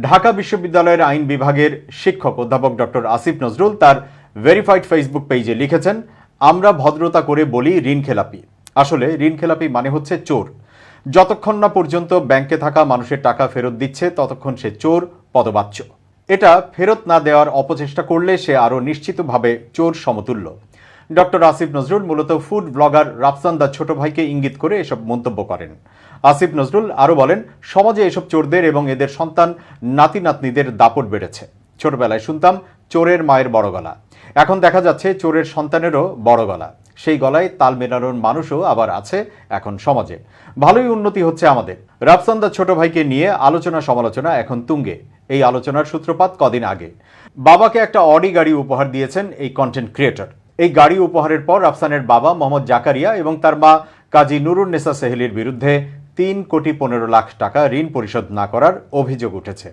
ঢাকা বিশ্ববিদ্যালয়ের আইন বিভাগের শিক্ষক অধ্যাপক ডক্টর আসিফ নজরুল তার ভেরিফাইড ফেসবুক পেজে লিখেছেন, আমরা ভদ্রতা করে বলি ঋণ খেলাপি। আসলে ঋণ খেলাপি মানে হচ্ছে চোর। যতক্ষণ না পর্যন্ত ব্যাংকে থাকা মানুষের টাকা ফেরত দিচ্ছে ততক্ষণ সে চোর, পদবাচ্য। এটা ফেরত না দেওয়ার অপচেষ্টা করলে সে আরও নিশ্চিতভাবে চোর সমতুল্য। ডক্টর আসিফ নজরুল মূলত ফুড ব্লগার রাফসান দা ছোট ভাইকে ইঙ্গিত করে এসব মন্তব্য করেন। আসিফ নজরুল আরও বলেন, সমাজে এসব চোরদের এবং এদের সন্তান নাতি নাতনিদের দাপট বেড়েছে। ছোটবেলায় শুনতাম চোরের মায়ের বড় গলা, এখন দেখা যাচ্ছে চোরের সন্তানেরও বড় গলা। সেই গলায় তাল মেলানোর মানুষও আবার আছে এখন সমাজে। ভালোই উন্নতি হচ্ছে আমাদের। রাফসান দা ছোট ভাইকে নিয়ে আলোচনা সমালোচনা এখন তুঙ্গে। এই আলোচনার সূত্রপাত কদিন আগে। বাবাকে একটা অডি গাড়ি উপহার দিয়েছেন এই কন্টেন্ট ক্রিয়েটর। এই গাড়ি উপহারের পর রাফসানের বাবা মোহাম্মদ জাকারিয়া এবং তার মা কাজী নুরুন্নেসা সেহেলির বিরুদ্ধে 3,15,00,000 টাকা ঋণ পরিশোধ না করার অভিযোগ উঠেছে।